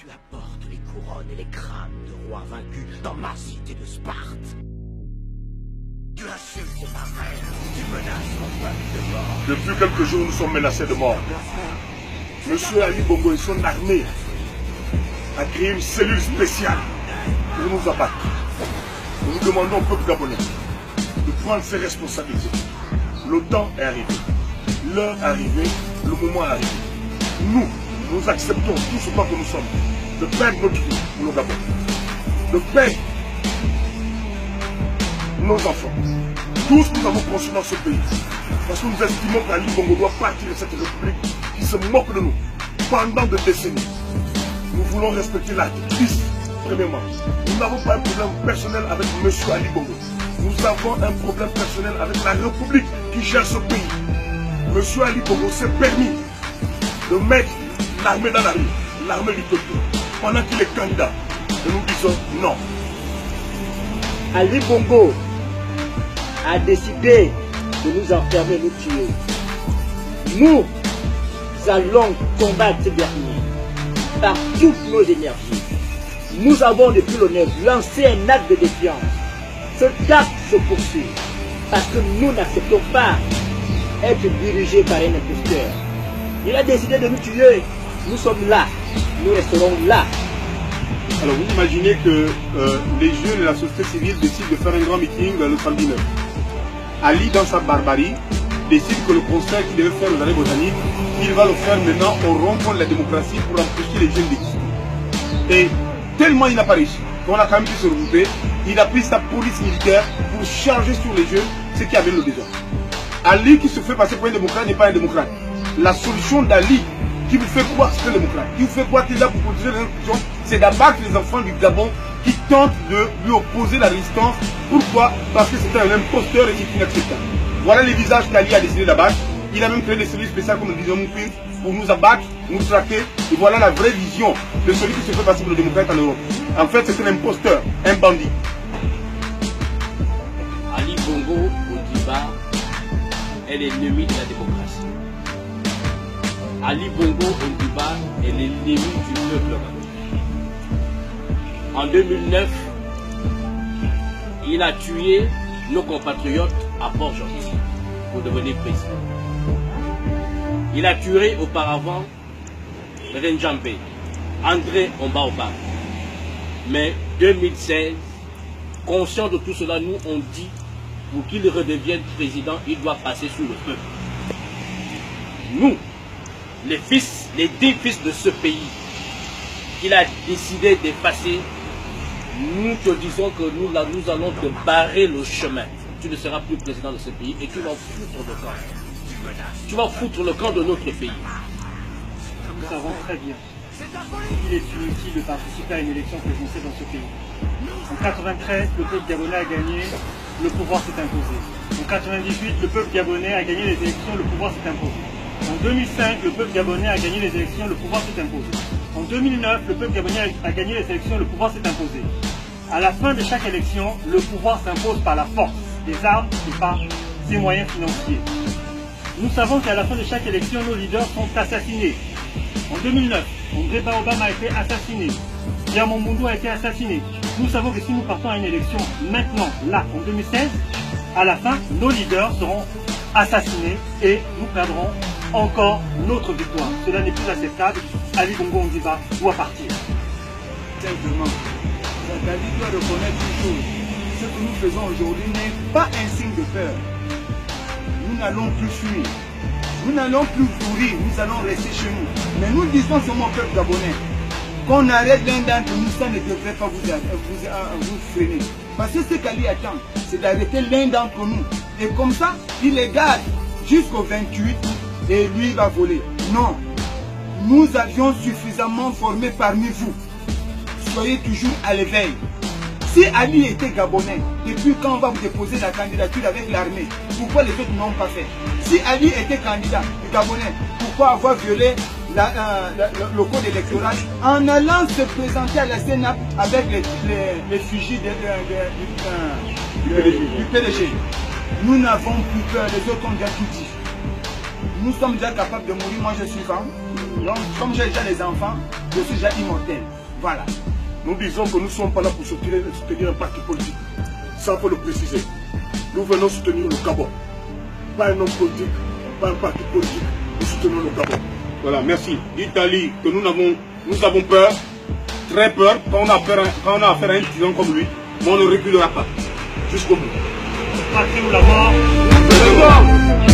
Tu apportes les couronnes et les crânes de rois vaincus dans ma cité de Sparte. Tu insultes ma reine, tu menaces mon peuple de mort. Depuis quelques jours, nous sommes menacés de mort. Monsieur Ali Bongo et son armée a créé une cellule spéciale pour nous abattre. Nous demandons au peuple gabonais de prendre ses responsabilités. Le temps est arrivé. L'heure est arrivée. Le moment est arrivé. Nous acceptons tout ce temps que nous sommes de perdre notre vie pour le Gabon. De perdre nos enfants. Tout ce que nous avons construit dans ce pays. Parce que nous estimons qu'Ali Bongo doit partir de cette république qui se moque de nous pendant des décennies. Nous voulons respecter l'article 10, premièrement. Nous n'avons pas un problème personnel avec M. Ali Bongo. Nous avons un problème personnel avec la République qui gère ce pays. M. Ali Bongo s'est permis de mettre l'armée dans la rue, l'armée du peuple, pendant qu'il est candidat. Et nous disons non. Ali Bongo a décidé de nous enfermer, nous tuer. Nous allons combattre ce dernier par toutes nos énergies. Nous avons depuis le 9 lancé un acte de défiance. Cet acte se poursuit parce que nous n'acceptons pas être dirigés par un imposteur. Il a décidé de nous tuer. Nous sommes là. Nous resterons là. Alors vous imaginez que les jeunes et la société civile décident de faire un grand meeting le samedi 9. Ali, dans sa barbarie, décide que le concert qu'il devait faire aux Jardins botaniques, il va le faire maintenant au rond-point de la démocratie pour empêcher les jeunes d'exister. Et tellement il n'a pas réussi, qu'on a quand même pu se regrouper, il a pris sa police militaire pour charger sur les jeunes ce qui avait le désordre. Ali qui se fait passer pour un démocrate n'est pas un démocrate. La solution d'Ali qui vous fait croire que c'est un démocrate, qui vous fait croire qu'il est là pour protéger les institutions, c'est d'abattre les enfants du Gabon qui tentent de lui opposer la résistance. Pourquoi? Parce que c'est un imposteur et c'est inacceptable. Voilà les visages qu'Ali a décidé d'abattre. Il a même créé des cellules spéciales, comme le disait mon père, pour nous abattre, nous traquer. Et voilà la vraie vision de celui qui se fait passer pour le démocrate en Europe. En fait, c'est un imposteur, un bandit. Ali Bongo Ondimba est l'ennemi de la démocratie. Ali Bongo Ondimba est l'ennemi du peuple gabonais. En 2009, il a tué nos compatriotes à Port-Gentil pour devenir président. Il a tué auparavant Renjambe, André Ombaoba. Mais 2016, conscient de tout cela, nous on dit pour qu'il redevienne président, il doit passer sous le peuple. Nous, les 10 fils de ce pays qu'il a décidé d'effacer, nous te disons que nous allons te barrer le chemin. Tu ne seras plus président de ce pays et tu vas foutre le camp. Tu vas foutre le camp de notre pays. Nous savons très bien qu'il est inutile de participer à une élection présidentielle dans ce pays. En 1993, le peuple gabonais a gagné, le pouvoir s'est imposé. En 1998, le peuple gabonais a gagné les élections, le pouvoir s'est imposé. En 2005, le peuple gabonais a gagné les élections, le pouvoir s'est imposé. En 2009, le peuple gabonais a gagné les élections, le pouvoir s'est imposé. À la fin de chaque élection, le pouvoir s'impose par la force des armes et par ses moyens financiers. Nous savons qu'à la fin de chaque élection, nos leaders sont assassinés. En 2009, André Baobam a été assassiné. Pierre Mombundu a été assassiné. Nous savons que si nous partons à une élection maintenant, là, en 2016, à la fin, nos leaders seront assassinés et nous perdrons encore notre victoire. Cela n'est plus acceptable. Ali Bongo Ondimba doit partir. Simplement, Zadali doit reconnaître une chose. Ce que nous faisons aujourd'hui n'est pas un signe de peur. Nous n'allons plus fuir. Nous n'allons plus courir. Nous allons rester chez nous. Mais nous disons seulement au peuple gabonais qu'on arrête l'un d'entre nous, ça ne devrait pas vous freiner. Parce que ce qu'Ali attend, c'est d'arrêter l'un d'entre nous. Et comme ça, il les garde jusqu'au 28 et lui va voler. Non. Nous avions suffisamment formé parmi vous. Soyez toujours à l'éveil. Si Ali était gabonais, depuis quand on va vous déposer la candidature avec l'armée, pourquoi les autres n'ont pas fait? Si Ali était candidat gabonais, pourquoi avoir violé le code électoral en allant se présenter à la Sénat avec les fusils du PDG? Nous n'avons plus peur, les autres ont déjà tout dit. Nous sommes déjà capables de mourir, moi je suis femme. Donc, comme j'ai déjà les enfants, je suis déjà immortel. Voilà. Nous disons que nous ne sommes pas là pour soutenir un parti politique. Ça, il faut le préciser. Nous venons soutenir le Gabon. Pas un homme politique, pas un parti politique. Nous soutenons le Gabon. Voilà, merci. Dites Ali que nous avons peur, très peur, quand on a affaire à un tyran comme lui, mais on ne reculera pas. Jusqu'au bout. Patrie ou la mort, Nous venons.